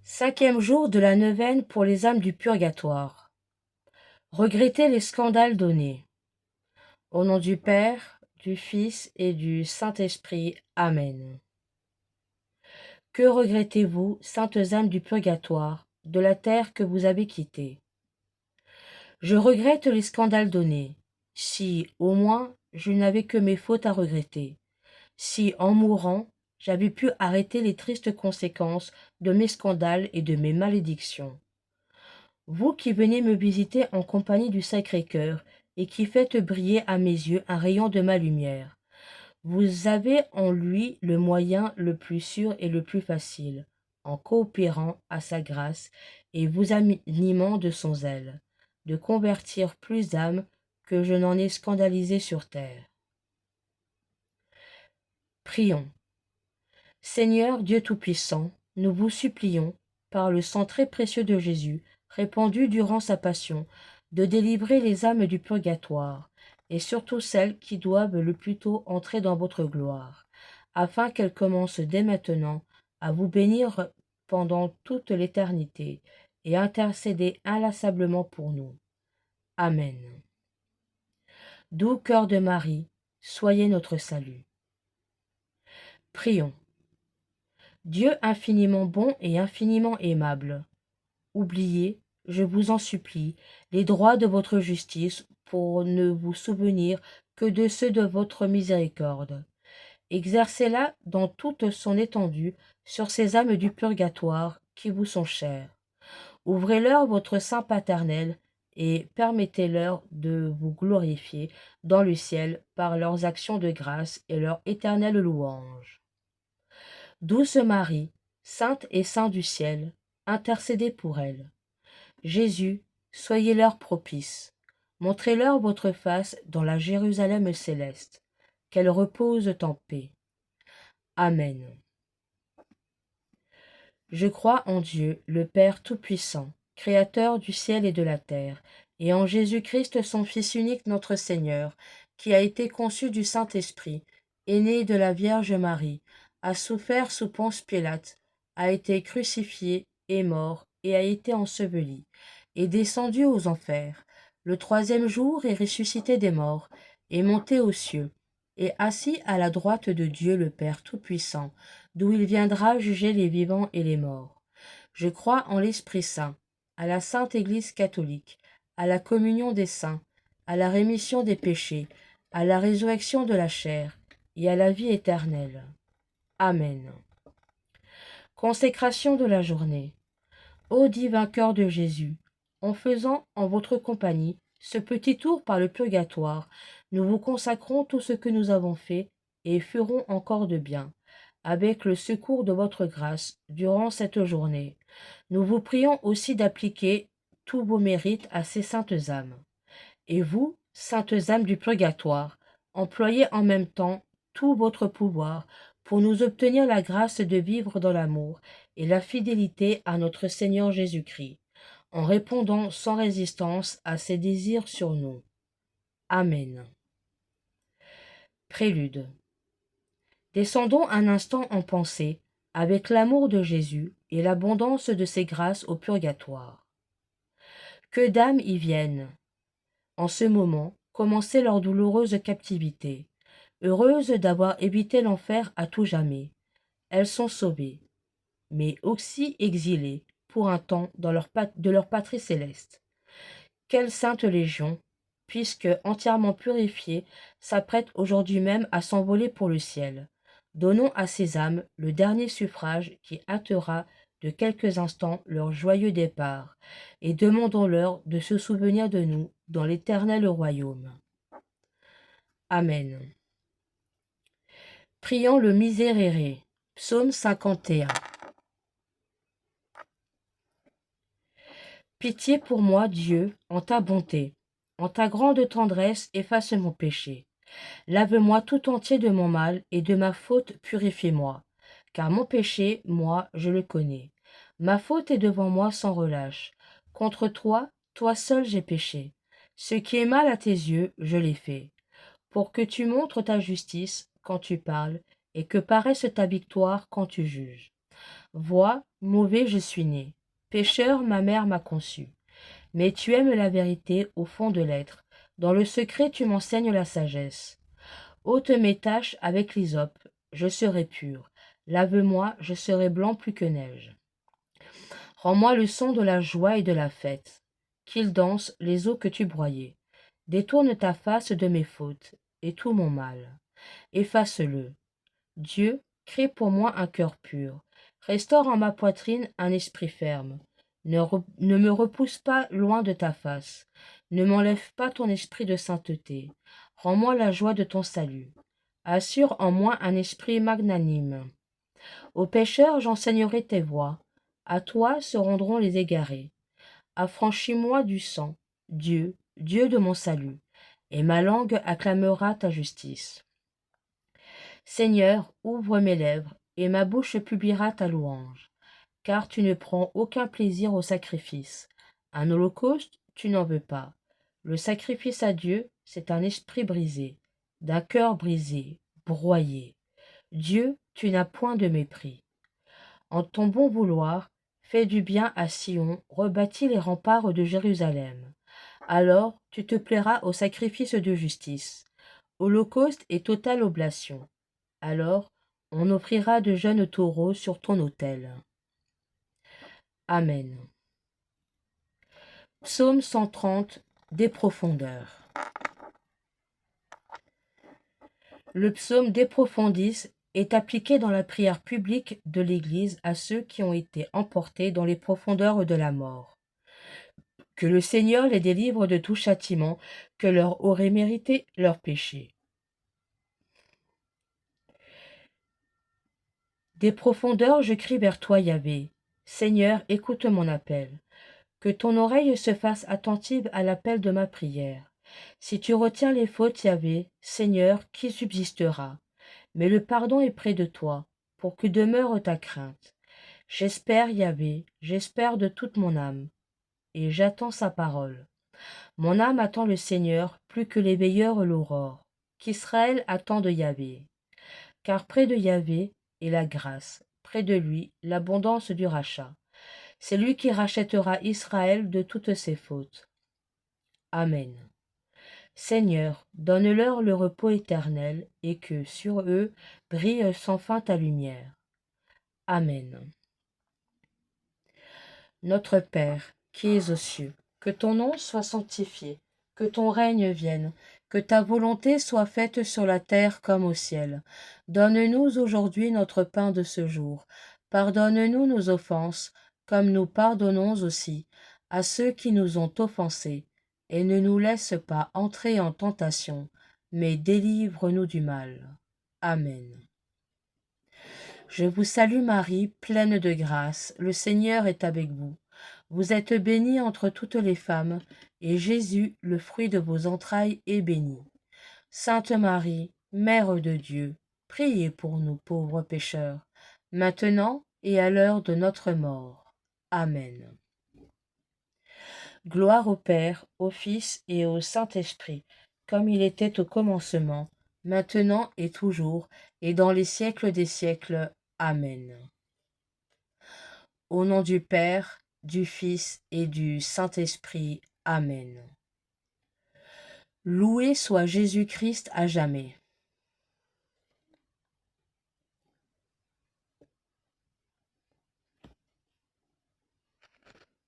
Cinquième jour de la neuvaine pour les âmes du purgatoire. Regrettez les scandales donnés. Au nom du Père, du Fils et du Saint-Esprit. Amen. Que regrettez-vous, saintes âmes du purgatoire, de la terre que vous avez quittée? Je regrette les scandales donnés. Si, au moins, je n'avais que mes fautes à regretter. Si, en mourant, j'avais pu arrêter les tristes conséquences de mes scandales et de mes malédictions. Vous qui venez me visiter en compagnie du Sacré-Cœur et qui faites briller à mes yeux un rayon de ma lumière, vous avez en lui le moyen le plus sûr et le plus facile, en coopérant à sa grâce et vous animant de son zèle, de convertir plus d'âmes que je n'en ai scandalisé sur terre. Prions. Seigneur Dieu Tout-Puissant, nous vous supplions, par le sang très précieux de Jésus, répandu durant sa passion, de délivrer les âmes du purgatoire, et surtout celles qui doivent le plus tôt entrer dans votre gloire, afin qu'elles commencent dès maintenant à vous bénir pendant toute l'éternité, et intercéder inlassablement pour nous. Amen. Doux cœur de Marie, soyez notre salut. Prions. Dieu infiniment bon et infiniment aimable, oubliez, je vous en supplie, les droits de votre justice pour ne vous souvenir que de ceux de votre miséricorde. Exercez-la dans toute son étendue sur ces âmes du purgatoire qui vous sont chères. Ouvrez-leur votre sein paternel et permettez-leur de vous glorifier dans le ciel par leurs actions de grâce et leur éternelle louange. Douce Marie, sainte et saint du ciel, intercédez pour elles. Jésus, soyez-leur propice. Montrez-leur votre face dans la Jérusalem céleste, qu'elles reposent en paix. Amen. Je crois en Dieu, le Père Tout-Puissant, Créateur du ciel et de la terre, et en Jésus-Christ, son Fils unique, notre Seigneur, qui a été conçu du Saint-Esprit, est né de la Vierge Marie, a souffert sous Ponce Pilate, a été crucifié, est mort, et a été enseveli, est descendu aux enfers. Le troisième jour est ressuscité des morts, est monté aux cieux, et assis à la droite de Dieu le Père Tout-Puissant, d'où il viendra juger les vivants et les morts. Je crois en l'Esprit Saint, à la Sainte Église catholique, à la communion des saints, à la rémission des péchés, à la résurrection de la chair, et à la vie éternelle. Amen. Consécration de la journée. Ô divin cœur de Jésus, en faisant en votre compagnie ce petit tour par le purgatoire, nous vous consacrons tout ce que nous avons fait et ferons encore de bien, avec le secours de votre grâce, durant cette journée. Nous vous prions aussi d'appliquer tous vos mérites à ces saintes âmes. Et vous, saintes âmes du purgatoire, employez en même temps tout votre pouvoir pour nous obtenir la grâce de vivre dans l'amour et la fidélité à notre Seigneur Jésus-Christ, en répondant sans résistance à ses désirs sur nous. Amen. Prélude. Descendons un instant en pensée, avec l'amour de Jésus et l'abondance de ses grâces au purgatoire. Que d'âmes y viennent, en ce moment, commencer leur douloureuse captivité, heureuses d'avoir évité l'enfer à tout jamais. Elles sont sauvées, mais aussi exilées, pour un temps, de leur patrie céleste. Quelle sainte légion, puisque entièrement purifiées, s'apprête aujourd'hui même à s'envoler pour le ciel. Donnons à ces âmes le dernier suffrage qui hâtera de quelques instants leur joyeux départ, et demandons-leur de se souvenir de nous dans l'éternel royaume. Amen. Prions le Miserere. Psaume 51. Pitié pour moi, Dieu, en ta bonté. En ta grande tendresse, efface mon péché. Lave-moi tout entier de mon mal, et de ma faute purifie-moi. Car mon péché, moi, je le connais. Ma faute est devant moi sans relâche. Contre toi, toi seul j'ai péché. Ce qui est mal à tes yeux, je l'ai fait. Pour que tu montres ta justice quand tu parles, et que paraisse ta victoire quand tu juges. Vois, mauvais je suis né. Pécheur, ma mère m'a conçu. Mais tu aimes la vérité au fond de l'être. Dans le secret, tu m'enseignes la sagesse. Ôte mes taches avec l'hysope, je serai pur. Lave-moi, je serai blanc plus que neige. Rends-moi le son de la joie et de la fête. Qu'ils dansent les eaux que tu broyais. Détourne ta face de mes fautes et tout mon mal. Efface-le. Dieu, crée pour moi un cœur pur. Restaure en ma poitrine un esprit ferme. Ne me repousse pas loin de ta face. Ne m'enlève pas ton esprit de sainteté. Rends-moi la joie de ton salut. Assure en moi un esprit magnanime. Aux pécheurs j'enseignerai tes voies. À toi se rendront les égarés. Affranchis-moi du sang, Dieu, Dieu de mon salut, et ma langue acclamera ta justice. Seigneur, ouvre mes lèvres, et ma bouche publiera ta louange, car tu ne prends aucun plaisir au sacrifice. Un holocauste, tu n'en veux pas. Le sacrifice à Dieu, c'est un esprit brisé, d'un cœur brisé, broyé. Dieu, tu n'as point de mépris. En ton bon vouloir, fais du bien à Sion, rebâtis les remparts de Jérusalem. Alors tu te plairas au sacrifice de justice, holocauste et totale oblation. Alors on offrira de jeunes taureaux sur ton autel. Amen. Psaume 130, des profondeurs. Le psaume des profondis est appliqué dans la prière publique de l'Église à ceux qui ont été emportés dans les profondeurs de la mort. Que le Seigneur les délivre de tout châtiment que leur aurait mérité leur péché. Des profondeurs je crie vers toi, Yahvé. Seigneur, écoute mon appel. Que ton oreille se fasse attentive à l'appel de ma prière. Si tu retiens les fautes, Yahvé, Seigneur, qui subsistera? Mais le pardon est près de toi, pour que demeure ta crainte. J'espère, Yahvé, j'espère de toute mon âme, et j'attends sa parole. Mon âme attend le Seigneur plus que les veilleurs l'aurore, qu'Israël attend de Yahvé. Car près de Yahvé est la grâce, près de lui l'abondance du rachat. C'est lui qui rachètera Israël de toutes ses fautes. Amen. Seigneur, donne-leur le repos éternel, et que, sur eux, brille sans fin ta lumière. Amen. Notre Père, qui es aux cieux, que ton nom soit sanctifié, que ton règne vienne, que ta volonté soit faite sur la terre comme au ciel. Donne-nous aujourd'hui notre pain de ce jour. Pardonne-nous nos offenses, comme nous pardonnons aussi à ceux qui nous ont offensés. Et ne nous laisse pas entrer en tentation, mais délivre-nous du mal. Amen. Je vous salue Marie, pleine de grâce, le Seigneur est avec vous. Vous êtes bénie entre toutes les femmes, et Jésus, le fruit de vos entrailles, est béni. Sainte Marie, Mère de Dieu, priez pour nous pauvres pécheurs, maintenant et à l'heure de notre mort. Amen. Gloire au Père, au Fils et au Saint-Esprit, comme il était au commencement, maintenant et toujours, et dans les siècles des siècles. Amen. Au nom du Père, du Fils et du Saint-Esprit. Amen. Loué soit Jésus-Christ à jamais.